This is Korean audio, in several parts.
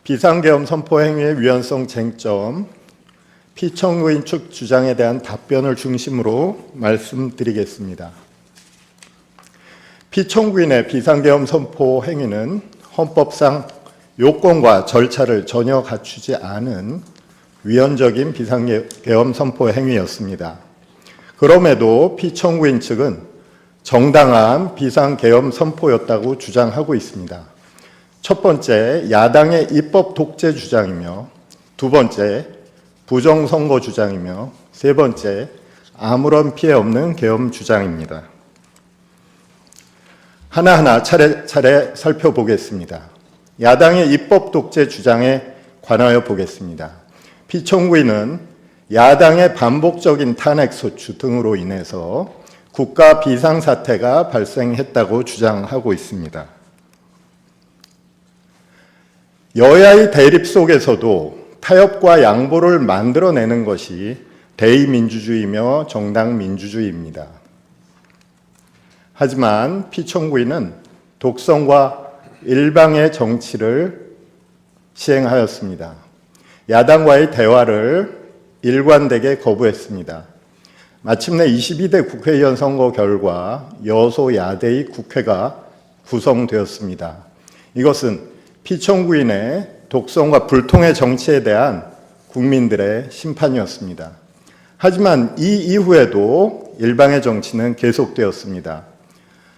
비상계엄 선포 행위의 위헌성 쟁점, 피청구인 측 주장에 대한 답변을 중심으로 말씀드리겠습니다. 피청구인의 비상계엄 선포 행위는 헌법상 요건과 절차를 전혀 갖추지 않은 위헌적인 비상계엄 선포 행위였습니다. 그럼에도 피청구인 측은 정당한 비상계엄 선포였다고 주장하고 있습니다. 첫 번째, 야당의 입법 독재 주장이며, 두 번째, 부정선거 주장이며, 세 번째, 아무런 피해 없는 계엄 주장입니다. 하나하나 차례차례 살펴보겠습니다. 야당의 입법 독재 주장에 관하여 보겠습니다. 피청구인은 야당의 반복적인 탄핵소추 등으로 인해서 국가 비상사태가 발생했다고 주장하고 있습니다. 여야의 대립 속에서도 타협과 양보를 만들어내는 것이 대의민주주의며 정당민주주의입니다. 하지만 피청구인은 독선과 일방의 정치를 시행하였습니다. 야당과의 대화를 일관되게 거부했습니다. 마침내 22대 국회의원 선거 결과 여소야대의 국회가 구성되었습니다. 이것은 피청구인의 독선과 불통의 정치에 대한 국민들의 심판이었습니다. 하지만 이 이후에도 일방의 정치는 계속되었습니다.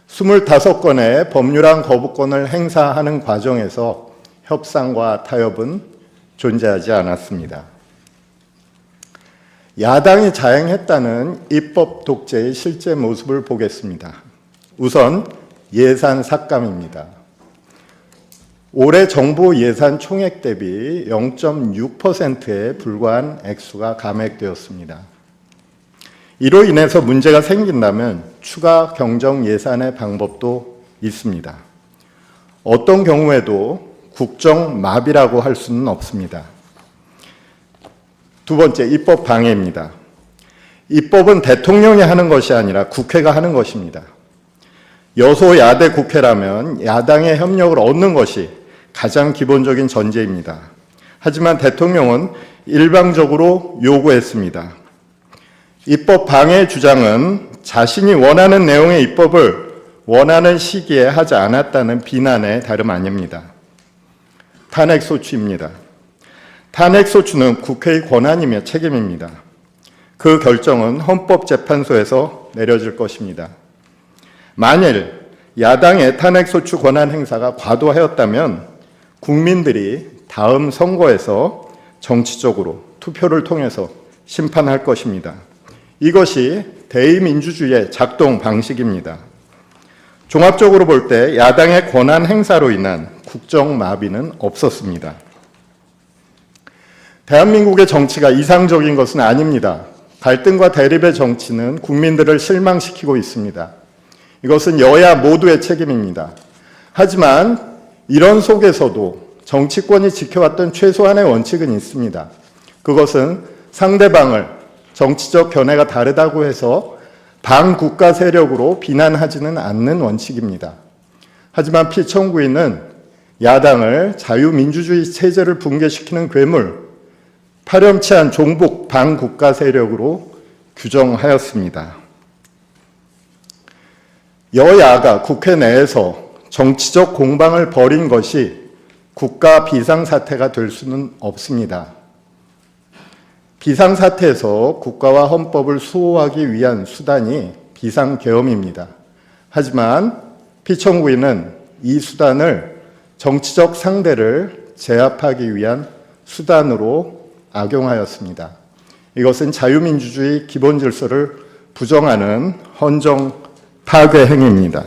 25건의 법률안 거부권을 행사하는 과정에서 협상과 타협은 존재하지 않았습니다. 야당이 자행했다는 입법 독재의 실제 모습을 보겠습니다. 우선 예산 삭감입니다. 올해 정부 예산 총액 대비 0.6%에 불과한 액수가 감액되었습니다. 이로 인해서 문제가 생긴다면 추가 경정 예산의 방법도 있습니다. 어떤 경우에도 국정마비라고 할 수는 없습니다. 두 번째, 입법 방해입니다. 입법은 대통령이 하는 것이 아니라 국회가 하는 것입니다. 여소야대 국회라면 야당의 협력을 얻는 것이 가장 기본적인 전제입니다. 하지만 대통령은 일방적으로 요구했습니다. 입법 방해 주장은 자신이 원하는 내용의 입법을 원하는 시기에 하지 않았다는 비난에 다름 아닙니다. 탄핵소추입니다. 탄핵소추는 국회의 권한이며 책임입니다. 그 결정은 헌법재판소에서 내려질 것입니다. 만일 야당의 탄핵소추 권한 행사가 과도하였다면 국민들이 다음 선거에서 정치적으로 투표를 통해서 심판할 것입니다. 이것이 대의민주주의의 작동 방식입니다. 종합적으로 볼 때 야당의 권한 행사로 인한 국정마비는 없었습니다. 대한민국의 정치가 이상적인 것은 아닙니다. 갈등과 대립의 정치는 국민들을 실망시키고 있습니다. 이것은 여야 모두의 책임입니다. 하지만 이런 속에서도 정치권이 지켜왔던 최소한의 원칙은 있습니다. 그것은 상대방을 정치적 견해가 다르다고 해서 반국가 세력으로 비난하지는 않는 원칙입니다. 하지만 피청구인은 야당을 자유민주주의 체제를 붕괴시키는 괴물, 파렴치한 종북 반국가 세력으로 규정하였습니다. 여야가 국회 내에서 정치적 공방을 벌인 것이 국가 비상사태가 될 수는 없습니다. 비상사태에서 국가와 헌법을 수호하기 위한 수단이 비상계엄입니다. 하지만 피청구인은 이 수단을 정치적 상대를 제압하기 위한 수단으로 악용하였습니다. 이것은 자유민주주의 기본 질서를 부정하는 헌정 파괴 행위입니다.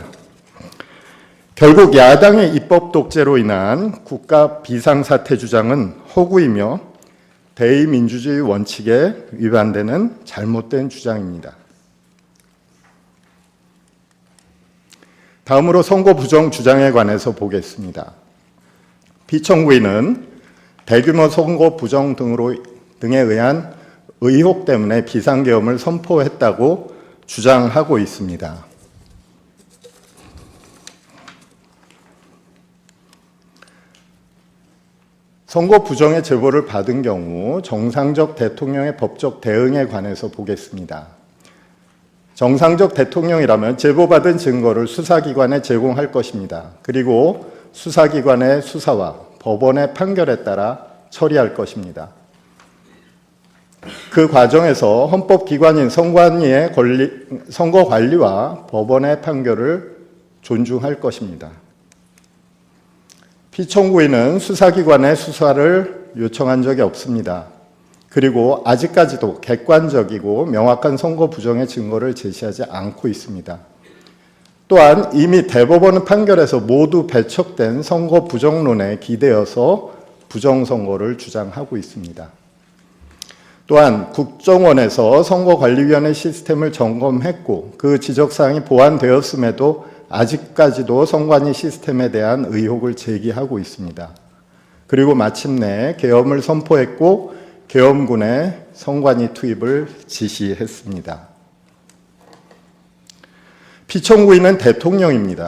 결국 야당의 입법 독재로 인한 국가 비상사태 주장은 허구이며 대의민주주의 원칙에 위반되는 잘못된 주장입니다. 다음으로 선거 부정 주장에 관해서 보겠습니다. 피청구인은 대규모 선거 부정 등에 의한 의혹 때문에 비상계엄을 선포했다고 주장하고 있습니다. 선거 부정의 제보를 받은 경우 정상적 대통령의 법적 대응에 관해서 보겠습니다. 정상적 대통령이라면 제보받은 증거를 수사기관에 제공할 것입니다. 그리고 수사기관의 수사와 법원의 판결에 따라 처리할 것입니다. 그 과정에서 헌법기관인 선거관리와 법원의 판결을 존중할 것입니다. 피청구인은 수사기관의 수사를 요청한 적이 없습니다. 그리고 아직까지도 객관적이고 명확한 선거 부정의 증거를 제시하지 않고 있습니다. 또한 이미 대법원 판결에서 모두 배척된 선거 부정론에 기대어서 부정선거를 주장하고 있습니다. 또한 국정원에서 선거관리위원회 시스템을 점검했고 그 지적사항이 보완되었음에도 아직까지도 선관위 시스템에 대한 의혹을 제기하고 있습니다. 그리고 마침내 계엄을 선포했고 계엄군의 선관위 투입을 지시했습니다. 피청구인은 대통령입니다.